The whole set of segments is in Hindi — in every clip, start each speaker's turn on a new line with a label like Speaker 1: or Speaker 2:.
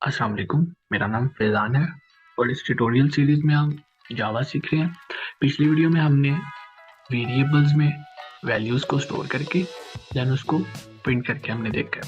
Speaker 1: अस्सलाम वालेकुम। मेरा नाम फैज़ान है और इस ट्यूटोरियल सीरीज में हम जावा सीख रहे हैं। पिछली वीडियो में हमने वेरिएबल्स में वैल्यूज़ को स्टोर करके देन उसको प्रिंट करके हमने देखा।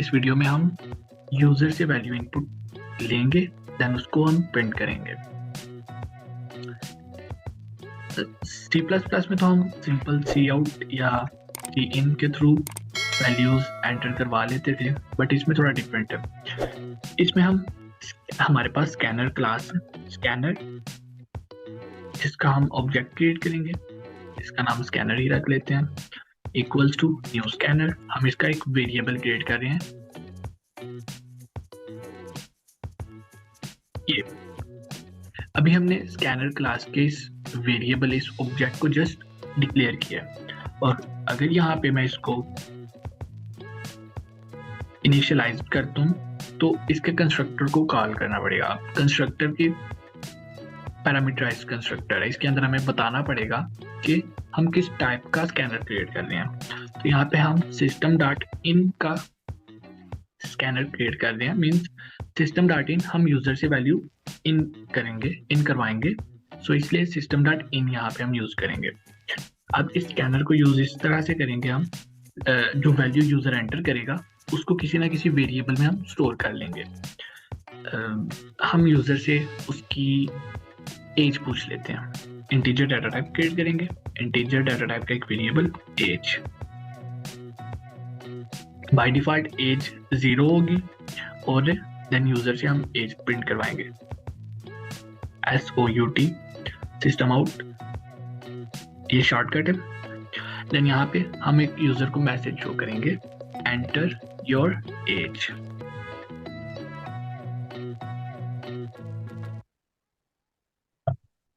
Speaker 1: इस वीडियो में हम यूज़र से वैल्यू इनपुट लेंगे देन उसको हम प्रिंट करेंगे। सी प्लस प्लस में तो हम सिंपल सी आउट या सी इन के थ्रू वैल्यूज़ एंटर करवा लेते थे, बट इसमें थोड़ा डिफरेंट है। इसमें हमारे पास स्कैनर क्लास है, स्कैनर जिसका हम ऑब्जेक्ट क्रिएट करेंगे। इसका नाम स्कैनर ही रख लेते हैं, इक्वल्स टू न्यू स्कैनर। हम इसका एक वेरिएबल क्रिएट कर रहे हैं। ये अभी हमने स्कैनर क्लास के इस वेरिएबल इस ऑब्जेक्ट को जस्ट डिक्लेयर किया, और अगर यहाँ पे मैं इसको इनिशियलाइज करता हूँ तो इसके कंस्ट्रक्टर को कॉल करना पड़ेगा। कंस्ट्रक्टर की पैरामीटराइज्ड कंस्ट्रक्टर है, इसके अंदर हमें बताना पड़ेगा कि हम किस टाइप का स्कैनर क्रिएट कर रहे हैं। तो यहाँ पे हम सिस्टम डॉट इन का स्कैनर क्रिएट कर रहे हैं, मीन्स सिस्टम डॉट इन हम यूजर से वैल्यू इन करेंगे, इन करवाएंगे। सो इसलिए सिस्टम डॉट इन यहाँ पे हम यूज करेंगे। अब इस स्कैनर को यूज इस तरह से करेंगे, हम जो वैल्यू यूजर एंटर करेगा उसको किसी ना किसी वेरिएबल में हम स्टोर कर लेंगे। हम यूजर से उसकी एज पूछ लेते हैं। इंटीजर डाटा टाइप क्रिएट करेंगे, इंटीजर डाटा टाइप का एक variable age. By default age 0 होगी और देन यूजर से हम एज प्रिंट करवाएंगे। SOUT सिस्टम आउट, ये शॉर्टकट है। देन यहाँ पे हम एक यूजर को मैसेज शो करेंगे, एंटर योर एज।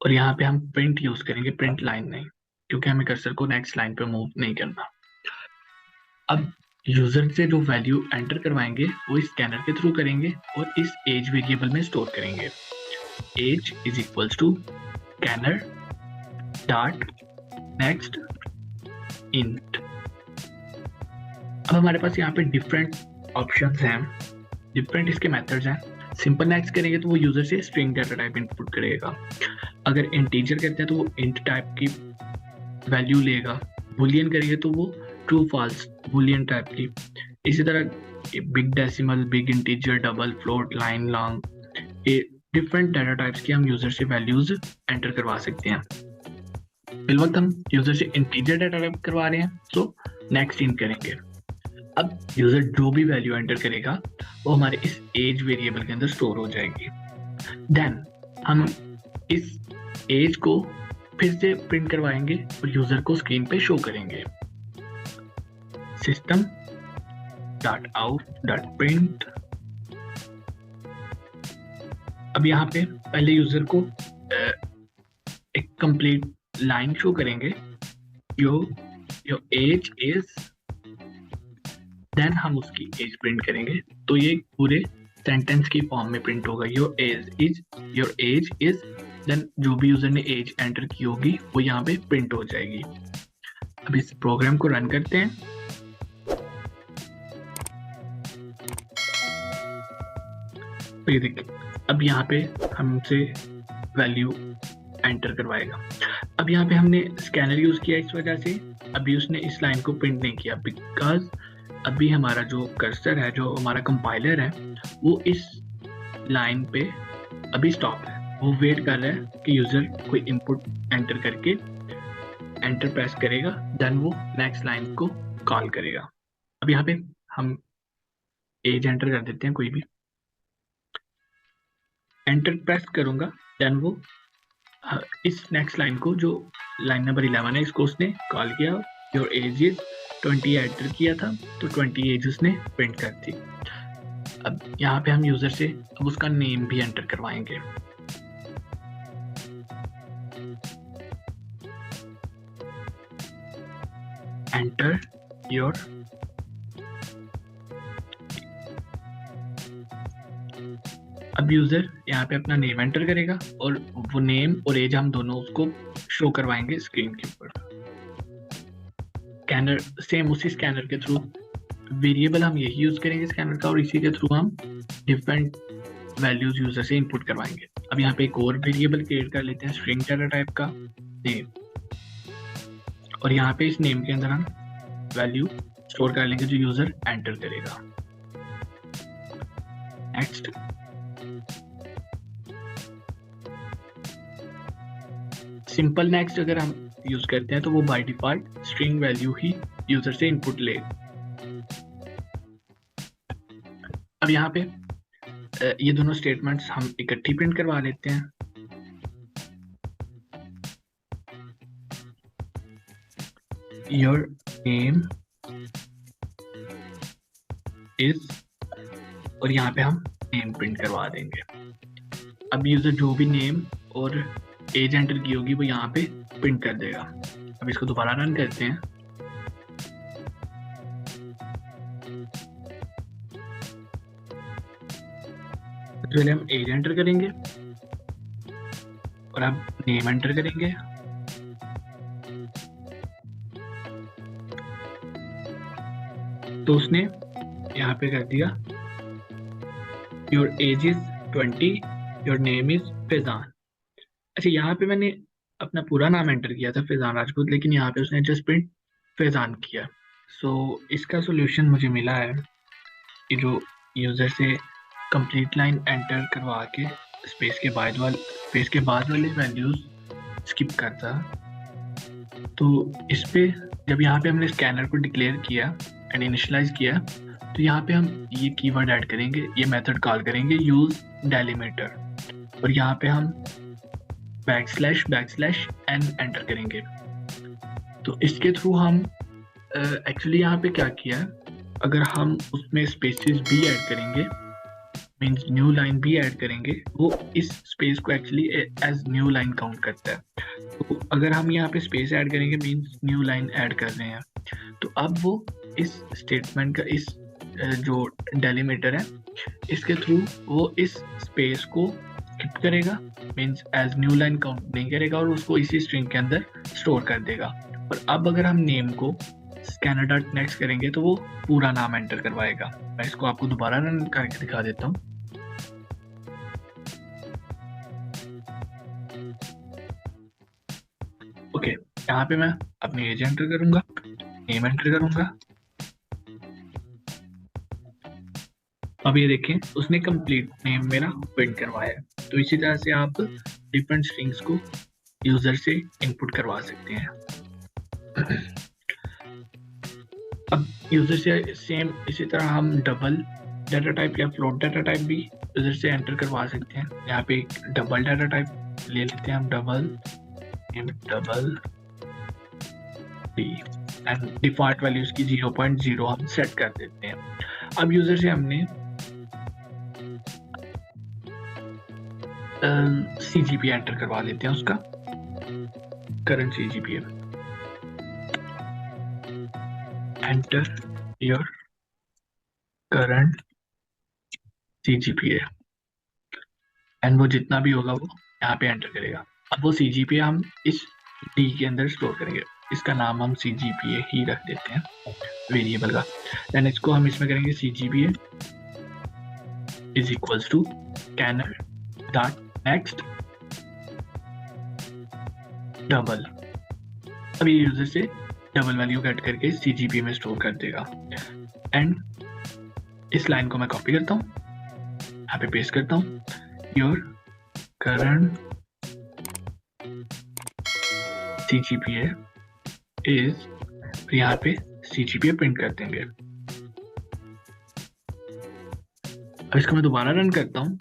Speaker 1: और यहाँ पे हम प्रिंट यूज करेंगे, प्रिंट लाइन नहीं, क्योंकि हमें कर्सर को नेक्स्ट लाइन पे मूव नहीं करना। अब यूजर से जो वैल्यू एंटर करवाएंगे वो इस स्कैनर के थ्रू करेंगे और इस एज वेरिएबल में स्टोर करेंगे। Age is equals to scanner dot next int. अब हमारे पास यहाँ पे डिफरेंट ऑप्शंस हैं, डिफरेंट इसके मेथड्स हैं। सिंपल नेक्स्ट करेंगे तो वो यूजर से स्ट्रिंग डाटा टाइप इनपुट करेगा। अगर इंटीजर करते हैं तो वो इंट टाइप की वैल्यू लेगा। बूलियन करेंगे तो वो ट्रू फॉल्स बूलियन टाइप की। इसी तरह big decimal, big integer, double, float, line, long, ये डिफरेंट डाटा टाइप्स की हम यूजर से वैल्यूज एंटर करवा सकते हैं। फिल वक्त हम यूजर से इंटीजर डाटा टाइप करवा रहे हैं तो नेक्स्ट इन करेंगे। अब यूजर जो भी वैल्यू एंटर करेगा वो हमारे इस एज वेरिएबल के अंदर स्टोर हो जाएगी। देन हम इस एज को फिर से प्रिंट करवाएंगे और यूजर को स्क्रीन पे शो करेंगे। System dot out dot print. अब यहाँ पे पहले यूजर को एक कंप्लीट लाइन शो करेंगे, योर एज इज, देन हम उसकी एज प्रिंट करेंगे तो ये पूरे सेंटेंस की फॉर्म में प्रिंट होगा। योर एज इज, देन जो भी यूजर ने एज एंटर की होगी वो यहाँ पे प्रिंट हो जाएगी। अब इस प्रोग्राम को रन करते हैं। तो ये देखिए अब यहाँ पे हमसे वैल्यू एंटर करवाएगा। अब यहाँ पे हमने स्कैनर यूज किया, इस वजह से अभी उसने इस लाइन को प्रिंट नहीं किया, बिकॉज अभी हमारा जो कर्सर है, जो हमारा कंपाइलर है, वो इस लाइन पे अभी स्टॉप है। वो वेट कर रहा है कि यूजर कोई इनपुट एंटर करके एंटर प्रेस करेगा, देन वो नेक्स्ट लाइन को कॉल करेगा। अब यहाँ पे हम एज एंटर कर देते हैं, कोई भी एंटर प्रेस करूंगा, देन वो इस नेक्स्ट लाइन को, जो लाइन नंबर 11 है, इसको उसने कॉल किया। योर एज इज 20 एंटर किया था तो 20 एज उसने प्रिंट कर दी। अब यहाँ पे हम यूजर से अब उसका नेम भी एंटर करवाएंगे। एंटर योर, अब यूजर यहाँ पे अपना नेम एंटर करेगा और वो नेम और एज हम दोनों उसको शो करवाएंगे स्क्रीन के ऊपर। स्कैनर सेम उसी स्कैनर के थ्रू वेरिएबल हम यही यूज करेंगे स्कैनर का, और इसी के थ्रू हम डिफरेंट वैल्यूज यूजर से इनपुट करवाएंगे। अब यहाँ पे एक और वेरिएबल क्रिएट कर लेते हैं स्ट्रिंग डाटा टाइप का नेम, और यहाँ पे इस नेम के अंदर हम वैल्यू स्टोर कर लेंगे जो यूजर एंटर करेगा। नेक्स्ट, सिंपल नेक्स्ट अगर हम यूज करते हैं तो वो by default string value he user से इनपुट ले। अब यहाँ पे ये दोनों स्टेटमेंट्स हम इकट्ठी प्रिंट करवा लेते हैं। योर नेम इज, और यहाँ पे हम नेम प्रिंट करवा देंगे। अब यूजर जो भी नेम और एज एंटर की होगी वो यहाँ पे प्रिंट कर देगा। अब इसको दोबारा रन करते हैं। पहले हम एज एंटर करेंगे और अब नेम एंटर करेंगे। तो उसने यहाँ पे कर दिया your age is 20, your name is Faizan. अच्छा, यहाँ पे मैंने अपना पूरा नाम एंटर किया था फैजान राजपूत, लेकिन यहाँ पे उसने जस्ट प्रिंट फैजान किया। सो इसका सोल्यूशन मुझे मिला है कि जो यूजर से कंप्लीट लाइन एंटर करवा के स्पेस के बाद वाले वैल्यूज स्किप करता, तो इस पे जब यहाँ पे हमने स्कैनर को डिक्लेयर किया एंड इनिशियलाइज किया, तो यहाँ पे हम ये कीवर्ड ऐड करेंगे, ये मेथड कॉल करेंगे यूज डेलिमीटर, और यहाँ पे हम बैकस्लैश n एंटर करेंगे। तो इसके थ्रू हम एक्चुअली यहाँ पे क्या किया, अगर हम उसमें स्पेसेस भी ऐड करेंगे, मींस न्यू लाइन भी ऐड करेंगे, वो इस स्पेस को actually as new line count करता है। तो अगर हम यहाँ पे स्पेस ऐड करेंगे मींस न्यू लाइन ऐड कर रहे हैं, तो अब वो इस स्टेटमेंट का इस जो डेलिमीटर है इसके थ्रू वो इस स्पेस को स्किप करेगा, means as new line count नहीं करेगा, और उसको इसी स्ट्रिंग के अंदर स्टोर कर देगा। और अब अगर हम नेम को स्कैनर डॉट नेक्स्ट करेंगे तो वो पूरा नाम एंटर करवाएगा। मैं इसको आपको दोबारा रन करके दिखा देता हूँ। ओके, यहाँ पे मैं अपनी एज एंटर करूंगा, नेम एंटर करूंगा। अब ये देखें उसने कंप्लीट नेम मेरा प्रिंट करवाया। तो इसी तरह से आप डिफरेंट स्ट्रिंग्स को यूजर से इनपुट करवा सकते हैं। अब यूजर से सेम इसी तरह हम डबल डाटा टाइप या फ्लोट डाटा टाइप भी यूजर से एंटर करवा सकते हैं। यहाँ पे एक डबल डाटा टाइप ले लेते हैं हम, डबल एंड डिफॉल्ट वैल्यूज की 0.0 हम सेट कर देते हैं। अब यूजर से हमने CGP एंटर करवा लेते हैं, उसका current CGP enter your current CGP and वो जितना भी होगा वो यहाँ पे एंटर करेगा। अब वो CGP हम इस D के अंदर स्टोर करेंगे, इसका नाम हम CGPA ही रख देते हैं वेरिएबल का। देन इसको हम इसमें करेंगे CGPA is equals to scanner dot next double. अब ये यूजर से डबल वैल्यू कट करके CGP में स्टोर कर देगा। एंड इस लाइन को मैं कॉपी करता हूँ, यहाँ पे पेस्ट करता हूँ, योर करंट CGPA इज, यहाँ पे CGPA प्रिंट कर देंगे। अब इसको मैं दोबारा रन करता हूँ।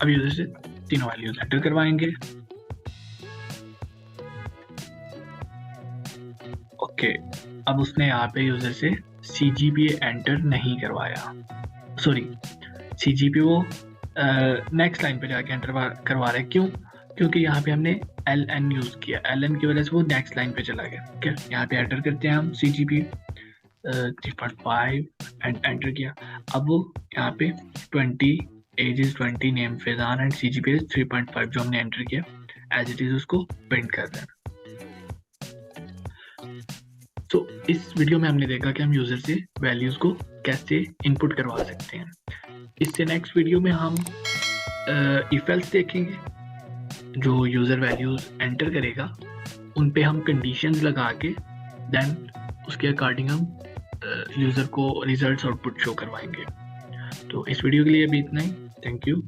Speaker 1: अब यूजर से तीनों वैल्यूज एंटर करवाएंगे। ओके, अब उसने यहाँ पे यूजर से CGPA एंटर नहीं करवाया, सॉरी CGPA वो नेक्स्ट लाइन पे जाके एंटर करवा रहे हैं। क्यों? क्योंकि यहाँ पे हमने ln यूज किया, ln की वजह से वो नेक्स्ट लाइन पे चला गया। ठीक है, यहाँ पे एंटर करते हैं हम CGPA 3.5 एंड एंटर किया। अब वो यहाँ पे 20 age is 20, name Faizan and CGPA 3.5 जो हमने एंटर किया एज इट इज उसको प्रिंट कर देना। तो इस वीडियो में हमने देखा कि हम यूजर से वैल्यूज को कैसे इनपुट करवा सकते हैं। इससे नेक्स्ट वीडियो में हम इफ एल्स देखेंगे। जो यूजर वैल्यूज एंटर करेगा उन पे हम कंडीशंस लगा के देन उसके अकॉर्डिंग हम यूजर को रिजल्ट्स आउटपुट शो करवाएंगे। तो इस वीडियो के लिए अभी इतना ही। Thank you.